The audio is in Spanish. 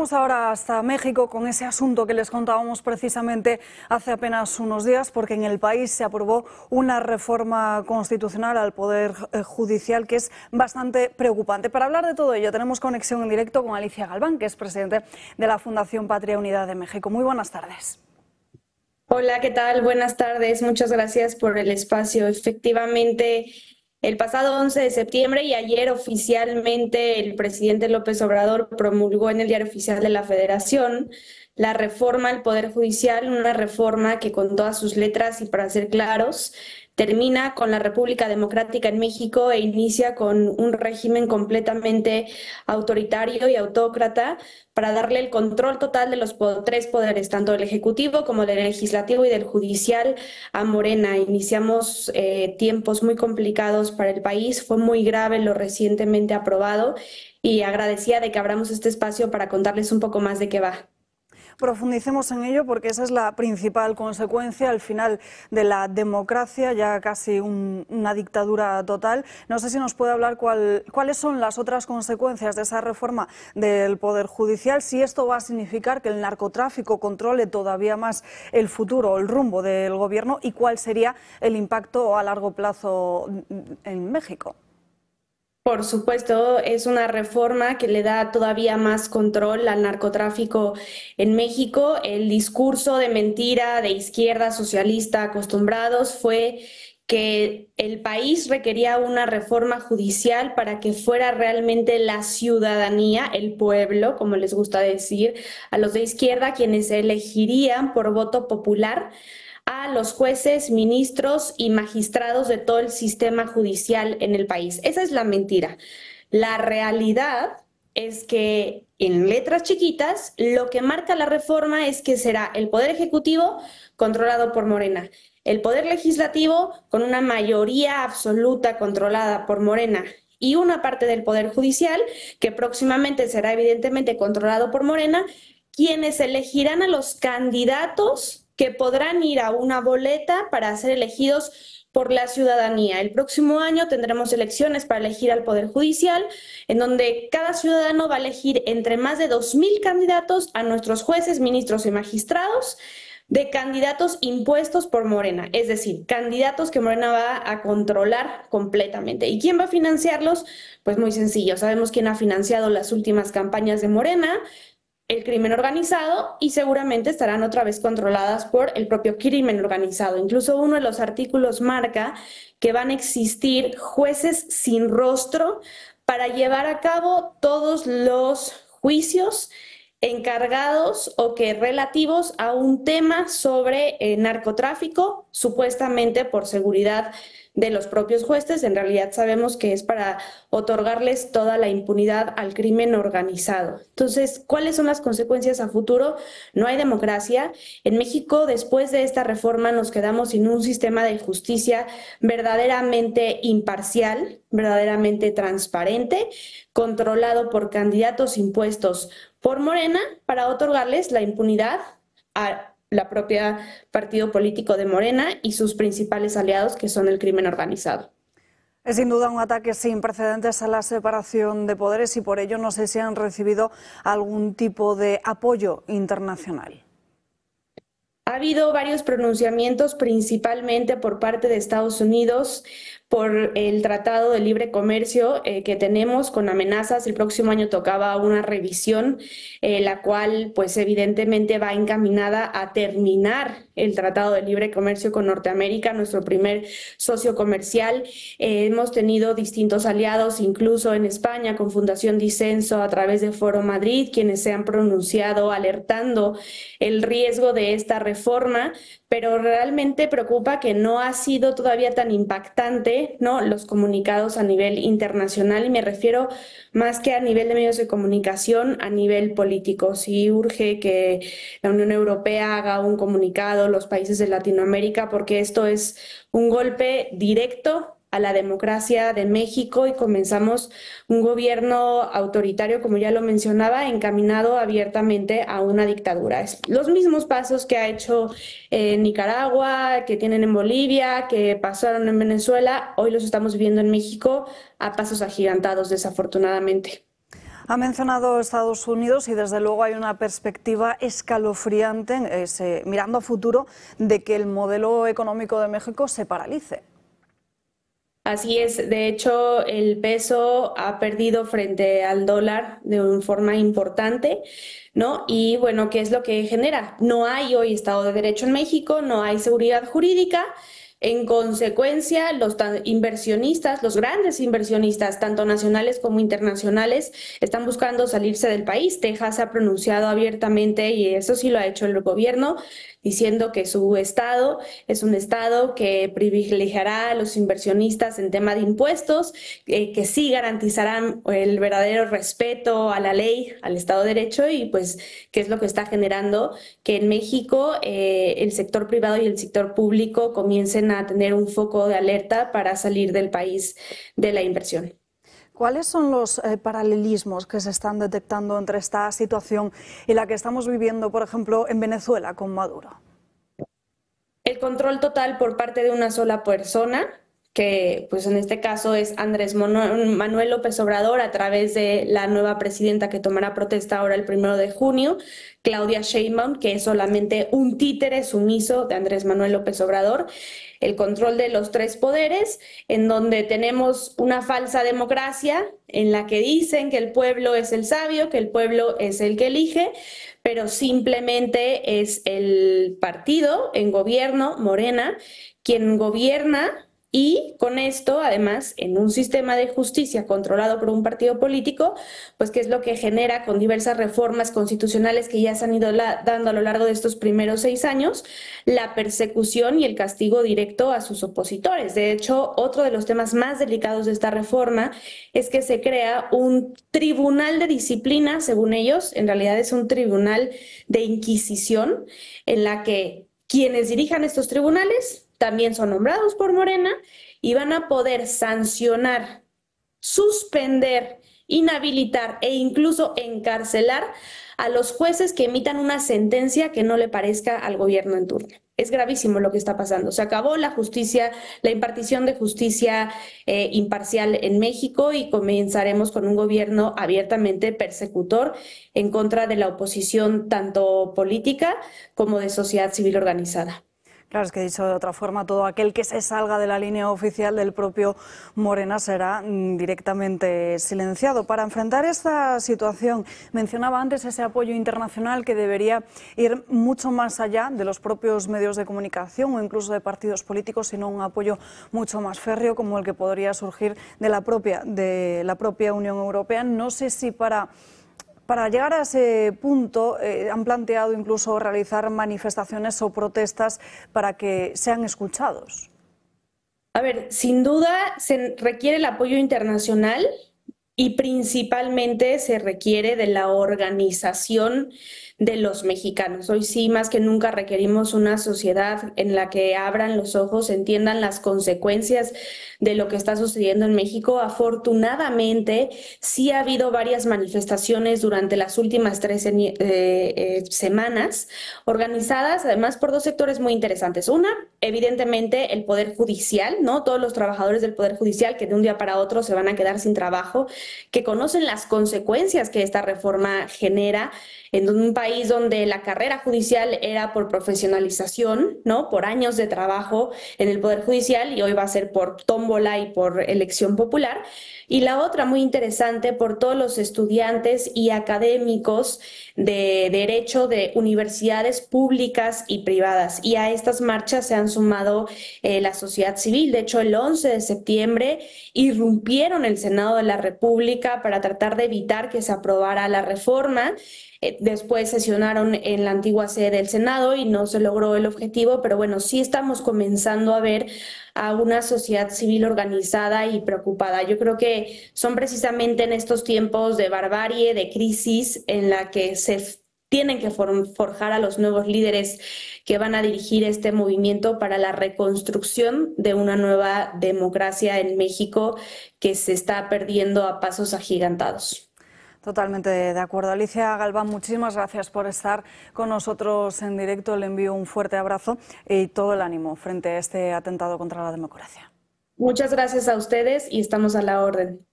Vamos ahora hasta México con ese asunto que les contábamos precisamente hace apenas unos días, porque en el país se aprobó una reforma constitucional al Poder Judicial que es bastante preocupante. Para hablar de todo ello tenemos conexión en directo con Alicia Galván, que es presidente de la Fundación Patria Unidad de México. Muy buenas tardes. Hola, ¿qué tal? Buenas tardes. Muchas gracias por el espacio. Efectivamente, el pasado 11 de septiembre y ayer oficialmente el presidente López Obrador promulgó en el Diario Oficial de la Federación la reforma al Poder Judicial, una reforma que con todas sus letras y para ser claros, termina con la República Democrática en México e inicia con un régimen completamente autoritario y autócrata para darle el control total de los tres poderes, tanto del Ejecutivo como del Legislativo y del Judicial, a Morena. Iniciamos tiempos muy complicados para el país, fue muy grave lo recientemente aprobado y agradecida de que abramos este espacio para contarles un poco más de qué va. Profundicemos en ello porque esa es la principal consecuencia al final de la democracia, ya casi una dictadura total. No sé si nos puede hablar cuáles son las otras consecuencias de esa reforma del Poder Judicial, si esto va a significar que el narcotráfico controle todavía más el futuro, el rumbo del gobierno, y cuál sería el impacto a largo plazo en México. Por supuesto, es una reforma que le da todavía más control al narcotráfico en México. El discurso de mentira de izquierda socialista acostumbrados fue que el país requería una reforma judicial para que fuera realmente la ciudadanía, el pueblo, como les gusta decir, a los de izquierda, quienes elegirían por voto popular a los jueces, ministros y magistrados de todo el sistema judicial en el país. Esa es la mentira. La realidad es que en letras chiquitas lo que marca la reforma es que será el Poder Ejecutivo controlado por Morena, el Poder Legislativo con una mayoría absoluta controlada por Morena y una parte del Poder Judicial que próximamente será evidentemente controlado por Morena, quienes elegirán a los candidatos que podrán ir a una boleta para ser elegidos por la ciudadanía. El próximo año tendremos elecciones para elegir al Poder Judicial, en donde cada ciudadano va a elegir entre más de 2,000 candidatos a nuestros jueces, ministros y magistrados, de candidatos impuestos por Morena, es decir, candidatos que Morena va a controlar completamente. ¿Y quién va a financiarlos? Pues muy sencillo, sabemos quién ha financiado las últimas campañas de Morena: el crimen organizado, y seguramente estarán otra vez controladas por el propio crimen organizado. Incluso uno de los artículos marca que van a existir jueces sin rostro para llevar a cabo todos los juicios encargados o que relativos a un tema sobre narcotráfico, supuestamente por seguridad de los propios jueces. En realidad sabemos que es para otorgarles toda la impunidad al crimen organizado. Entonces, ¿cuáles son las consecuencias a futuro? No hay democracia. En México, después de esta reforma, nos quedamos sin un sistema de justicia verdaderamente imparcial, verdaderamente transparente, controlado por candidatos impuestos por Morena para otorgarles la impunidad a la propia partido político de Morena y sus principales aliados, que son el crimen organizado. Es sin duda un ataque sin precedentes a la separación de poderes y por ello no sé si han recibido algún tipo de apoyo internacional. Ha habido varios pronunciamientos, principalmente por parte de Estados Unidos, por el Tratado de Libre Comercio que tenemos con amenazas. El próximo año tocaba una revisión, la cual pues evidentemente va encaminada a terminar el Tratado de Libre Comercio con Norteamérica, nuestro primer socio comercial. Hemos tenido distintos aliados, incluso en España, con Fundación Disenso a través de Foro Madrid, quienes se han pronunciado alertando el riesgo de esta reforma, pero realmente preocupa que no ha sido todavía tan impactante, ¿no?, los comunicados a nivel internacional, y me refiero más que a nivel de medios de comunicación, a nivel político. Sí urge que la Unión Europea haga un comunicado, los países de Latinoamérica, porque esto es un golpe directo a la democracia de México y comenzamos un gobierno autoritario, como ya lo mencionaba, encaminado abiertamente a una dictadura. Es los mismos pasos que ha hecho Nicaragua, que tienen en Bolivia, que pasaron en Venezuela, hoy los estamos viviendo en México a pasos agigantados, desafortunadamente. Ha mencionado Estados Unidos y desde luego hay una perspectiva escalofriante, mirando a futuro, de que el modelo económico de México se paralice. Así es, de hecho el peso ha perdido frente al dólar de una forma importante, ¿no? Y bueno, ¿qué es lo que genera? No hay hoy Estado de Derecho en México, no hay seguridad jurídica. En consecuencia, los inversionistas, los grandes inversionistas, tanto nacionales como internacionales, están buscando salirse del país. Texas ha pronunciado abiertamente, y eso sí lo ha hecho el gobierno, diciendo que su estado es un estado que privilegiará a los inversionistas en tema de impuestos, que sí garantizarán el verdadero respeto a la ley, al Estado de Derecho, y pues qué es lo que está generando que en México el sector privado y el sector público comiencen a tener un foco de alerta para salir del país de la inversión. ¿Cuáles son los paralelismos que se están detectando entre esta situación y la que estamos viviendo, por ejemplo, en Venezuela con Maduro? El control total por parte de una sola persona, que pues en este caso es Andrés Manuel López Obrador, a través de la nueva presidenta que tomará protesta ahora el 1 de junio, Claudia Sheinbaum, que es solamente un títere sumiso de Andrés Manuel López Obrador. El control de los tres poderes, en donde tenemos una falsa democracia en la que dicen que el pueblo es el sabio, que el pueblo es el que elige, pero simplemente es el partido en gobierno, Morena, quien gobierna. Y con esto, además, en un sistema de justicia controlado por un partido político, pues qué es lo que genera con diversas reformas constitucionales que ya se han ido dando a lo largo de estos primeros 6 años, la persecución y el castigo directo a sus opositores. De hecho, otro de los temas más delicados de esta reforma es que se crea un tribunal de disciplina, según ellos, en realidad es un tribunal de inquisición, en la que quienes dirijan estos tribunales también son nombrados por Morena y van a poder sancionar, suspender, inhabilitar e incluso encarcelar a los jueces que emitan una sentencia que no le parezca al gobierno en turno. Es gravísimo lo que está pasando. Se acabó la justicia, la impartición de justicia imparcial en México, y comenzaremos con un gobierno abiertamente persecutor en contra de la oposición, tanto política como de sociedad civil organizada. Claro, es que dicho de otra forma, todo aquel que se salga de la línea oficial del propio Morena será directamente silenciado. Para enfrentar esta situación, mencionaba antes ese apoyo internacional que debería ir mucho más allá de los propios medios de comunicación o incluso de partidos políticos, sino un apoyo mucho más férreo como el que podría surgir de la propia Unión Europea. No sé si para llegar a ese punto han planteado incluso realizar manifestaciones o protestas para que sean escuchados. A ver, sin duda se requiere el apoyo internacional y principalmente se requiere de la organización de los mexicanos. Hoy sí, más que nunca, requerimos una sociedad en la que abran los ojos, entiendan las consecuencias de lo que está sucediendo en México. Afortunadamente, sí ha habido varias manifestaciones durante las últimas 3 semanas, organizadas además por 2 sectores muy interesantes. Una, evidentemente, el Poder Judicial, ¿no? Todos los trabajadores del Poder Judicial que de un día para otro se van a quedar sin trabajo, que conocen las consecuencias que esta reforma genera en un país donde la carrera judicial era por profesionalización, ¿no? Por años de trabajo en el Poder Judicial, y hoy va a ser por tómbola y por elección popular. Y la otra, muy interesante, por todos los estudiantes y académicos de derecho de universidades públicas y privadas. Y a estas marchas se han sumado la sociedad civil. De hecho, el 11 de septiembre irrumpieron el Senado de la República para tratar de evitar que se aprobara la reforma. Después sesionaron en la antigua sede del Senado y no se logró el objetivo, pero bueno, sí estamos comenzando a ver a una sociedad civil organizada y preocupada. Yo creo que son precisamente en estos tiempos de barbarie, de crisis, en la que se tienen que forjar a los nuevos líderes que van a dirigir este movimiento para la reconstrucción de una nueva democracia en México que se está perdiendo a pasos agigantados. Totalmente de acuerdo. Alicia Galván, muchísimas gracias por estar con nosotros en directo. Le envío un fuerte abrazo y todo el ánimo frente a este atentado contra la democracia. Muchas gracias a ustedes y estamos a la orden.